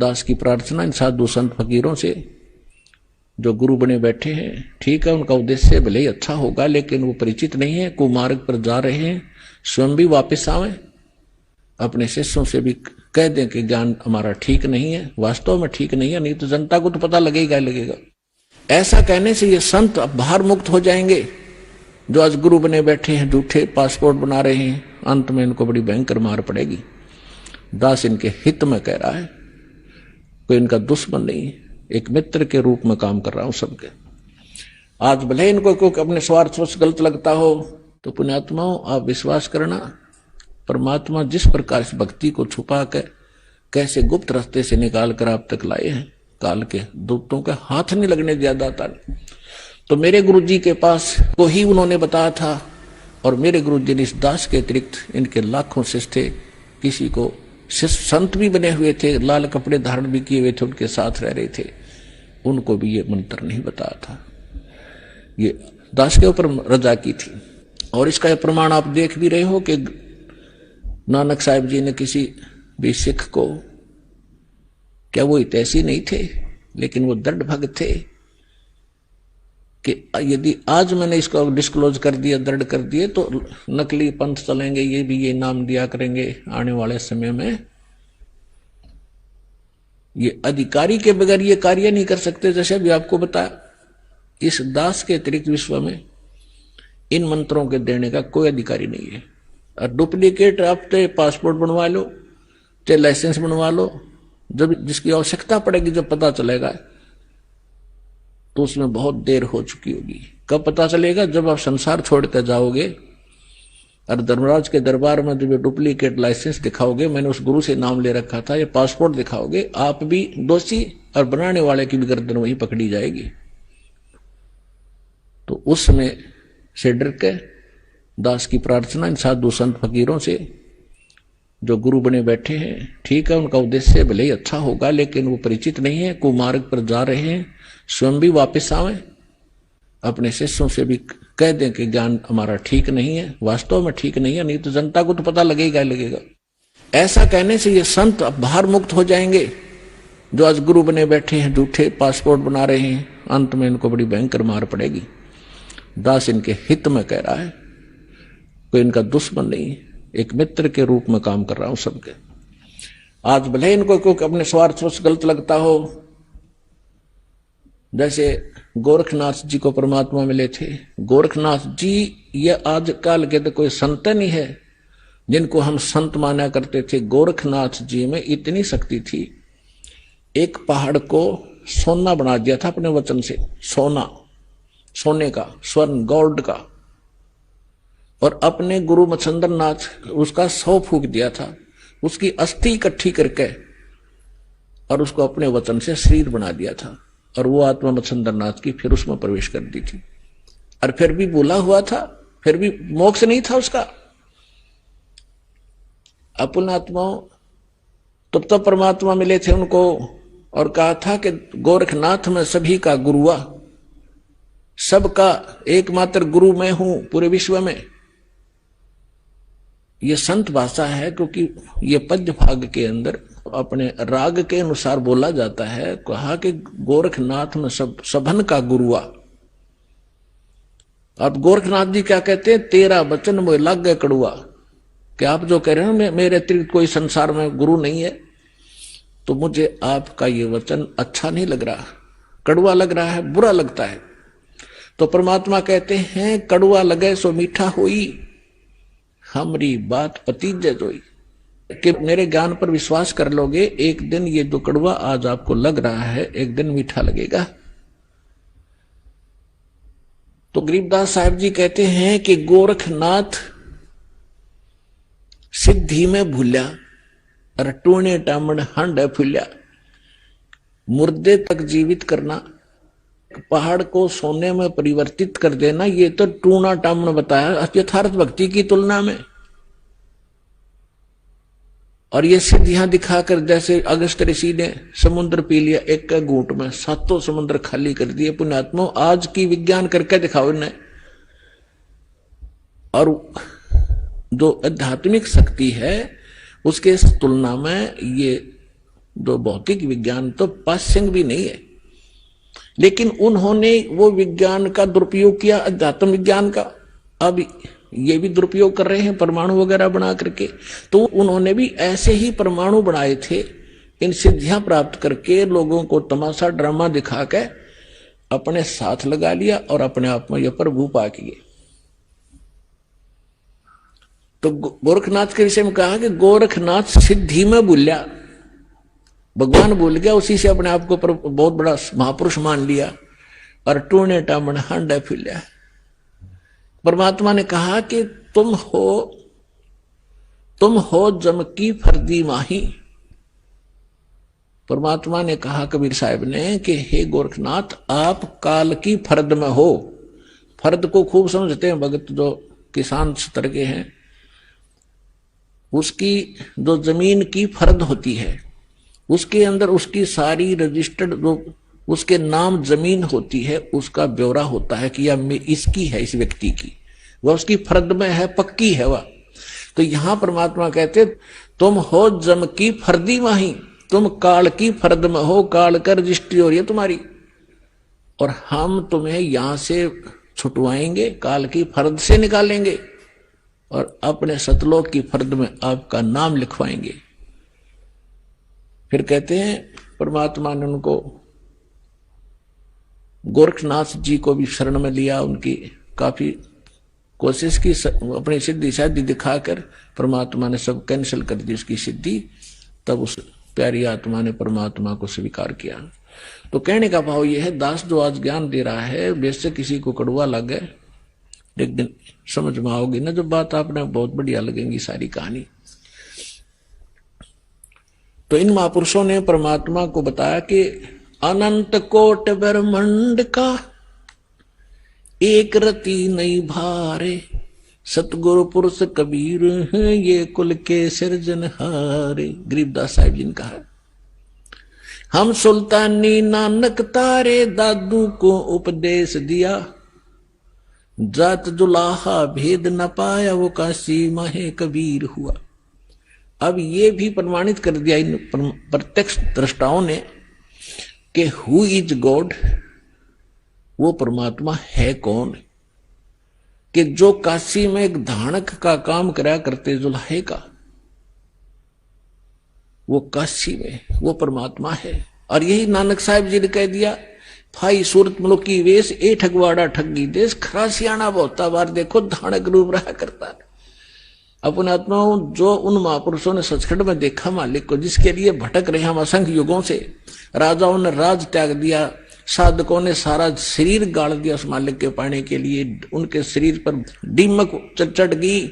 दास की प्रार्थना इन साधु संत फकीरों से जो गुरु बने बैठे हैं, ठीक है उनका उद्देश्य भले ही अच्छा होगा, लेकिन वो परिचित नहीं है, कुमार्ग पर जा रहे हैं, स्वयं भी वापस आवे, अपने शिष्यों से भी कह दें कि ज्ञान हमारा ठीक नहीं है, वास्तव में ठीक नहीं है, नहीं तो जनता को तो पता लगेगा ही लगेगा। ऐसा कहने से ये संत अब बाहर मुक्त हो जाएंगे जो आज गुरु बने बैठे हैं, झूठे पासपोर्ट बना रहे हैं, अंत में इनको बड़ी भयंकर मार पड़ेगी। दास इनके हित में कह रहा है, कोई इनका दुश्मन नहीं, एक मित्र के रूप में काम कर रहा हूं सबके। आज भले इनको कोई अपने स्वार्थ से गलत लगता हो तो पुण्यात्माओं आप विश्वास करना, परमात्मा जिस प्रकार इस भक्ति को छुपा कर कैसे गुप्त रास्ते से निकाल कर आप तक लाए हैं, काल के दूतों का हाथ नहीं लगने दिया दाता ने। तो मेरे गुरु जी के पास को ही उन्होंने बताया था, और मेरे गुरु जी ने इस दास के अतिरिक्त इनके लाखों शिष्य थे, किसी को शिष्य संत भी बने हुए थे, लाल कपड़े धारण भी किए हुए थे, उनके साथ रह रहे थे, उनको भी ये मंत्र नहीं बताया था। ये दास के ऊपर रजा की थी। और इसका प्रमाण आप देख भी रहे हो कि नानक साहिब जी ने किसी भी सिख को, क्या वो हितैषी नहीं थे, लेकिन वो दृढ़ भक्त थे कि यदि आज मैंने इसको डिस्क्लोज कर दिया, दृढ़ कर दिए, तो नकली पंथ चलेंगे, ये भी ये नाम दिया करेंगे आने वाले समय में। ये अधिकारी के बगैर ये कार्य नहीं कर सकते। जैसे अभी आपको बताया, इस दास के अतिरिक्त विश्व में इन मंत्रों के देने का कोई अधिकारी नहीं है। और डुप्लीकेट आप चाहे पासपोर्ट बनवा लो, चाहे लाइसेंस बनवा लो, जब जिसकी आवश्यकता पड़ेगी, जब पता चलेगा तो उसमें बहुत देर हो चुकी होगी। कब पता चलेगा? जब आप संसार छोड़कर जाओगे और धर्मराज के दरबार में जब डुप्लीकेट लाइसेंस दिखाओगे, मैंने उस गुरु से नाम ले रखा था, ये पासपोर्ट दिखाओगे, आप भी दोषी और बनाने वाले की भी गर्दन वही पकड़ी जाएगी। तो उसमें से डर के दास की प्रार्थना इन साधु संत फकीरों से जो गुरु बने बैठे हैं, ठीक है उनका उद्देश्य भले ही अच्छा होगा, लेकिन वो परिचित नहीं है, कुमार्ग पर जा रहे हैं, स्वयं भी वापस आवे, अपने शिष्यों से भी कह दें कि ज्ञान हमारा ठीक नहीं है, वास्तव में ठीक नहीं है, नहीं तो जनता को तो पता लगेगा ही लगेगा। ऐसा कहने से ये संत अब बाहर मुक्त हो जाएंगे जो आज गुरु बने बैठे हैं, झूठे पासपोर्ट बना रहे हैं, अंत में इनको बड़ी भयंकर मार पड़ेगी। दास इनके हित में कह रहा है, कोई इनका दुश्मन नहीं, एक मित्र के रूप में काम कर रहा हूं सबके। आज भले इनको कोई अपने स्वार्थ से गलत लगता हो, जैसे गोरखनाथ जी को परमात्मा मिले थे। गोरखनाथ जी ये आज काल के तो कोई संत नहीं है जिनको हम संत माना करते थे। गोरखनाथ जी में इतनी शक्ति थी, एक पहाड़ को सोना बना दिया था अपने वचन से, सोना, सोने का, स्वर्ण, गोल्ड का, और अपने गुरु मच्छंदर नाथ उसका 100 फूक दिया था, उसकी अस्थि इकट्ठी करके और उसको अपने वचन से शरीर बना दिया था, और वो आत्मा मच्छंदर नाथ की फिर उसमें प्रवेश कर दी थी। और फिर भी बोला हुआ था, फिर भी मोक्ष नहीं था उसका। अपन आत्माओं तब तो परमात्मा मिले थे उनको, और कहा था कि गोरखनाथ में सभी का गुरु हुआ, सबका एकमात्र गुरु मैं हूं पूरे विश्व में। ये संत भाषा है, क्योंकि ये पद्य भाग के अंदर अपने राग के अनुसार बोला जाता है। कहा कि गोरखनाथ में सबन का गुरुआ। अब गोरखनाथ जी क्या कहते हैं, तेरा वचन मोह लागे कड़ुआ, कि आप जो कह रहे हैं मेरे अतिरिक्त कोई संसार में गुरु नहीं है, तो मुझे आपका ये वचन अच्छा नहीं लग रहा, कड़ुआ लग रहा है, बुरा लगता है। तो परमात्मा कहते हैं, कड़ुआ लगे सो मीठा होई, हमारी बात पतीजे जोई, कि मेरे ज्ञान पर विश्वास कर लोगे, एक दिन ये जो कड़वा आज आपको लग रहा है, एक दिन मीठा लगेगा। तो गरीबदास साहब जी कहते हैं कि गोरखनाथ सिद्धि में भूल्या, और टूणे टामण हंड फूल्या। मुर्दे तक जीवित करना, पहाड़ को सोने में परिवर्तित कर देना, ये तो टूणा टामण बताया यथार्थ भक्ति की तुलना में। और ये सिद्धियां दिखाकर, जैसे अगस्त ऋषि ने समुद्र पी लिया एक घूंट में, 7 समुद्र खाली कर दिए। पुण्यात्मा आज की विज्ञान करके दिखाओ इन्हें। और जो आध्यात्मिक शक्ति है उसके तुलना में ये जो भौतिक विज्ञान तो पाश्यंग भी नहीं है, लेकिन उन्होंने वो विज्ञान का दुरुपयोग किया, अध्यात्म विज्ञान का। अब ये भी दुरुपयोग कर रहे हैं परमाणु वगैरह बना करके। तो उन्होंने भी ऐसे ही परमाणु बनाए थे, इन सिद्धियां प्राप्त करके लोगों को तमाशा ड्रामा दिखा के अपने साथ लगा लिया और अपने आप में यह प्रभु पा किए। तो गोरखनाथ के विषय में कहा कि गोरखनाथ सिद्धि में भूलिया, भगवान भूल गया, उसी से अपने आप को बहुत बड़ा महापुरुष मान लिया और टूने टामण हांडा फिलिया। परमात्मा ने कहा कि तुम हो जम की फर्दी माही। परमात्मा ने कहा कबीर साहब ने कि हे गोरखनाथ, आप काल की फर्द में हो। फर्द को खूब समझते हैं भगत जो किसान स्तर के हैं, उसकी जो जमीन की फर्द होती है उसके अंदर उसकी सारी रजिस्टर्ड जो उसके नाम जमीन होती है उसका ब्यौरा होता है कि यह इसकी है, इस व्यक्ति की, वह उसकी फर्द में है, पक्की है वह। तो यहां परमात्मा कहते तुम हो जम की फर्दी माही, तुम काल की फर्द में हो, काल का रजिस्ट्री हो रही है तुम्हारी, और हम तुम्हें यहां से छुटवाएंगे, काल की फर्द से निकालेंगे और अपने सतलोक की फर्द में आपका नाम लिखवाएंगे। फिर कहते हैं परमात्मा ने उनको गोरखनाथ जी को भी शरण में लिया, उनकी काफी कोशिश की, अपनी सिद्धि शादी दिखाकर परमात्मा ने सब कैंसिल कर दी उसकी सिद्धि। तब उस प्यारी आत्मा ने परमात्मा को स्वीकार किया। तो कहने का भाव यह है, दास जो आज ज्ञान दे रहा है वैसे किसी को कड़वा लगे, लेकिन समझ में आओगी ना जो बात, आपने बहुत बढ़िया लगेंगी सारी कहानी। तो इन महापुरुषों ने परमात्मा को बताया कि अनंत कोट ब्रह्मांड का एक रति नहीं भारे, सतगुरु पुरुष कबीर हैं ये कुल के सिरजनहारे। गरीबदास साहिब जी ने कहा, हम सुल्तानी नानक तारे दादू को उपदेश दिया, जात जुलाहा भेद न पाया वो काशी माहे कबीर हुआ। अब ये भी प्रमाणित कर दिया इन प्रत्यक्ष दृष्टाओं ने कि हु इज गॉड, वो परमात्मा है कौन, कि जो काशी में एक धानक का काम करा करते जुल्हे का, वो काशी में वो परमात्मा है। और यही नानक साहिब जी ने कह दिया, फाई सूरत मुल्क की वेश ए ठगवाड़ा ठगी देश, खरा सियाना बहुता बार देखो धानक रूप रहा करता है। अपने आत्माओं, जो उन महापुरुषों ने सचखंड में देखा मालिक को, जिसके लिए भटक रहे हम असंख्य युगों से, राजाओं ने राज त्याग दिया, साधकों ने सारा शरीर गाड़ दिया उस मालिक के पाने के लिए, उनके शरीर पर दीमक चढ़ गई,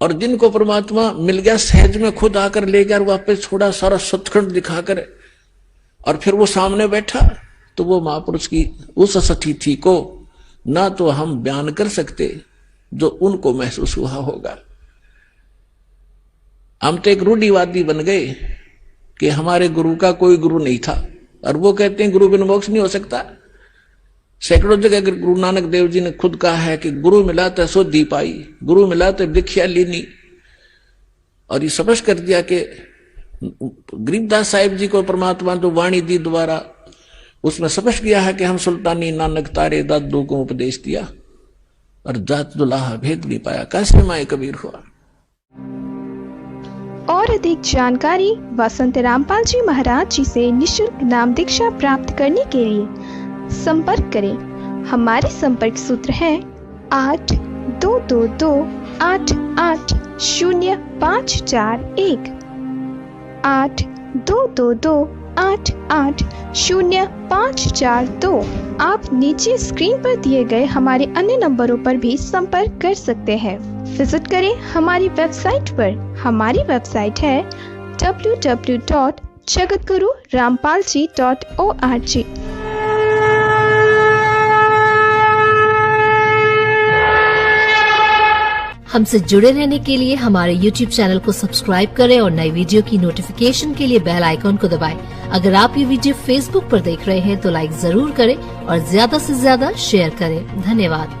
और जिनको परमात्मा मिल गया सहज में खुद आकर ले गया और वापस छोड़ा सारा सचखंड दिखाकर, और फिर वो सामने बैठा। तो वो महापुरुष की उस स्थिति को ना तो हम बयान कर सकते जो उनको महसूस हुआ होगा। हम तो एक रूढ़िवादी बन गए कि हमारे गुरु का कोई गुरु नहीं था, और वो कहते हैं गुरु बिन मोक्ष नहीं हो सकता। सैकड़ों जगह गुरु नानक देव जी ने खुद कहा है कि गुरु मिला तो शुद्धि पाई, गुरु मिला तो दीक्षा लेनी, और ये स्पष्ट कर दिया कि गरीबदास साहिब जी को परमात्मा जो वाणी दी द्वारा, उसमें स्पष्ट किया है कि हम सुल्तानी नानक तारे दादू को उपदेश दिया और जात दुलाहा भेद नहीं पाया, कैसे माए कबीर हुआ। और अधिक जानकारी वसंत रामपाल जी महाराज जी से निशुल्क नाम दीक्षा प्राप्त करने के लिए संपर्क करें। हमारे संपर्क सूत्र है 8222880541 8222880542। आप नीचे स्क्रीन पर दिए गए हमारे अन्य नंबरों पर भी संपर्क कर सकते हैं। विजिट करें हमारी वेबसाइट पर। हमारी वेबसाइट है www.jagatgururampalji.org। हमसे जुड़े रहने के लिए हमारे YouTube चैनल को सब्सक्राइब करें और नई वीडियो की नोटिफिकेशन के लिए बेल आइकॉन को दबाएं। अगर आप ये वीडियो Facebook पर देख रहे हैं तो लाइक जरूर करें और ज्यादा से ज्यादा शेयर करें। धन्यवाद।